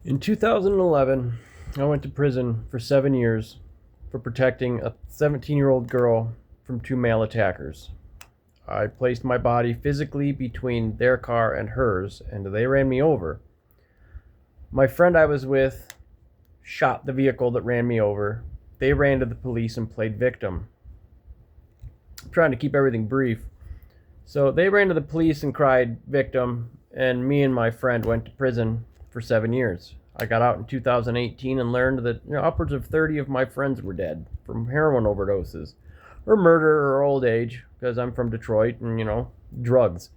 In 2011, I went to prison for 7 years for protecting a 17-year-old girl from two male attackers. I placed my body physically between their car and hers, and they ran me over. My friend I was with shot the vehicle that ran me over. They ran to the police and played victim. I'm trying to keep everything brief. So they ran to the police and cried victim, and me and my friend went to prison for 7 years. I got out in 2018 and learned that upwards of 30 of my friends were dead from heroin overdoses, or murder, or old age, because I'm from Detroit, and drugs.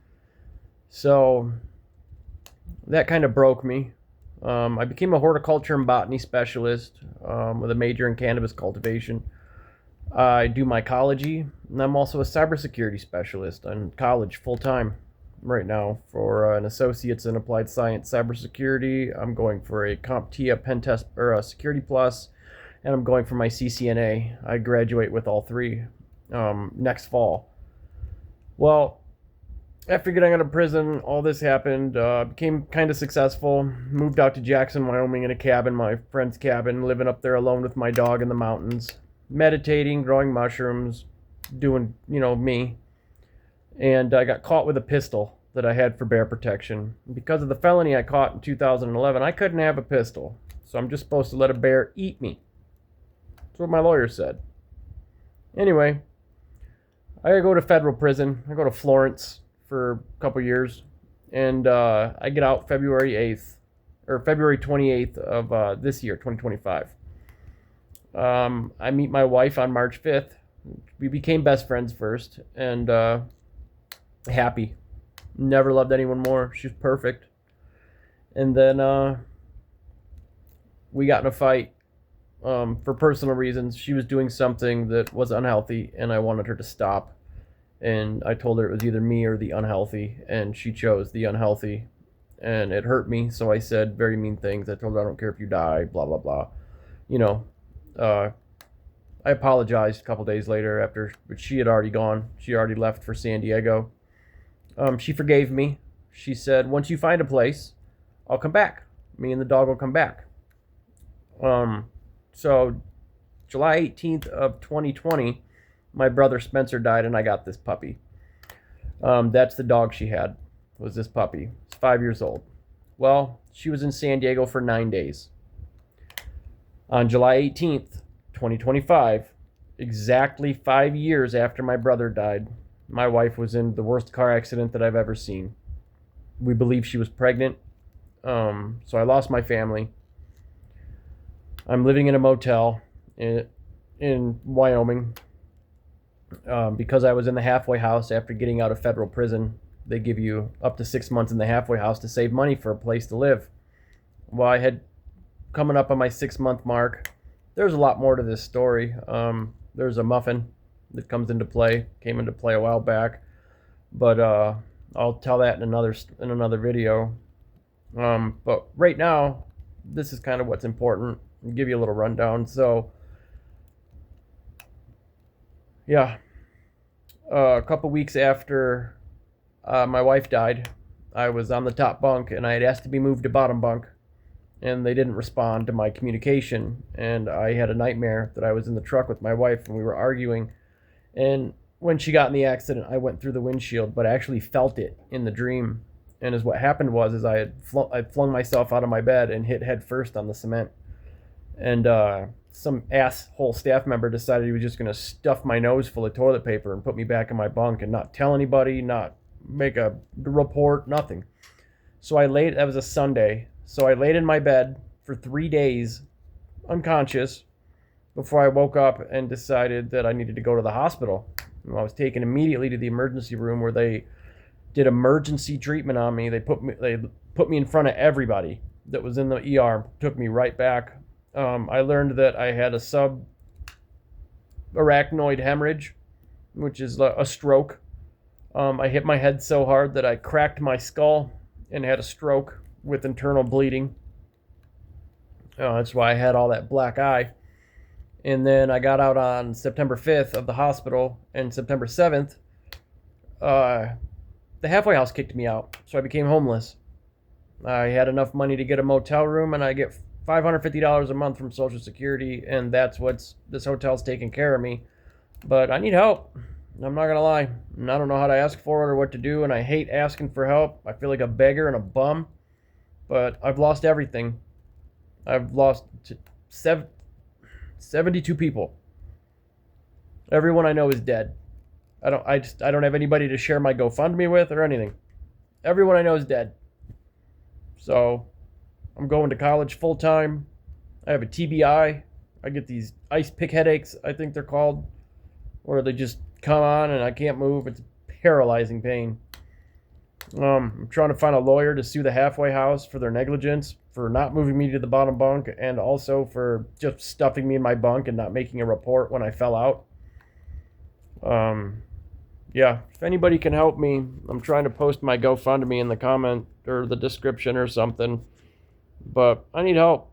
So that kind of broke me. I became a horticulture and botany specialist with a major in cannabis cultivation. I do mycology, and I'm also a cybersecurity specialist in college full time right now for an associate's in applied science cybersecurity. I'm going for a CompTIA pen test or a Security Plus, and I'm going for my CCNA. I graduate with all three next fall. Well, after getting out of prison, all this happened. Became kind of successful. Moved out to Jackson, Wyoming in a cabin, my friend's cabin, living up there alone with my dog in the mountains, meditating, growing mushrooms, doing, me. And I got caught with a pistol that I had for bear protection. Because of the felony I caught in 2011, I couldn't have a pistol. So I'm just supposed to let a bear eat me. That's what my lawyer said. Anyway, I go to federal prison. I go to Florence for a couple years. And I get out February 8th, or February 28th of this year, 2025. I meet my wife on March 5th. We became best friends first, and happy. Never loved anyone more. She was perfect. And then we got in a fight for personal reasons. She was doing something that was unhealthy, and I wanted her to stop. And I told her it was either me or the unhealthy, and she chose the unhealthy. And it hurt me, so I said very mean things. I told her, I don't care if you die, blah, blah, blah. I apologized a couple days later but she had already gone. She already left for San Diego. She forgave me. She said, once you find a place, I'll come back. Me and the dog will come back. So July 18th of 2020, my brother Spencer died, and I got this puppy. That's the dog she had, was this puppy. It's 5 years old. Well, she was in San Diego for 9 days. On July 18th, 2025, exactly 5 years after my brother died, my wife was in the worst car accident that I've ever seen. We believe she was pregnant. So I lost my family. I'm living in a motel in Wyoming because I was in the halfway house after getting out of federal prison. They give you up to 6 months in the halfway house to save money for a place to live. Well, I had coming up on my 6 month mark. There's a lot more to this story. There's a muffin that came into play a while back, but I'll tell that in another video. But right now, this is kind of what's important. I'll give you a little rundown. So, yeah, a couple weeks after my wife died, I was on the top bunk, and I had asked to be moved to bottom bunk, and they didn't respond to my communication. And I had a nightmare that I was in the truck with my wife, and we were arguing. And when she got in the accident, I went through the windshield, but I actually felt it in the dream. And as what happened was I flung myself out of my bed and hit head first on the cement. And some asshole staff member decided he was just going to stuff my nose full of toilet paper and put me back in my bunk and not tell anybody, not make a report, nothing. So that was a Sunday. So I laid in my bed for 3 days, unconscious, before I woke up and decided that I needed to go to the hospital. I was taken immediately to the emergency room, where they did emergency treatment on me. They put me in front of everybody that was in the ER, took me right back. I learned that I had a subarachnoid hemorrhage, which is a stroke. I hit my head so hard that I cracked my skull and had a stroke with internal bleeding. That's why I had all that black eye. And then I got out on September 5th of the hospital, and September 7th, the halfway house kicked me out, so I became homeless. I had enough money to get a motel room, and I get $550 a month from Social Security, and that's what's this hotel's taking care of me. But I need help. I'm not gonna lie. And I don't know how to ask for it or what to do, and I hate asking for help. I feel like a beggar and a bum. But I've lost everything. I've lost 72 people. Everyone I know is dead. I don't have anybody to share my GoFundMe with or anything. Everyone I know is dead. So I'm going to college full time. I have a TBI. I get these ice pick headaches, I think they're called, where they just come on and I can't move. It's paralyzing pain. I'm trying to find a lawyer to sue the halfway house for their negligence, for not moving me to the bottom bunk, and also for just stuffing me in my bunk and not making a report when I fell out. Yeah, if anybody can help me, I'm trying to post my GoFundMe in the comment or the description or something. But I need help.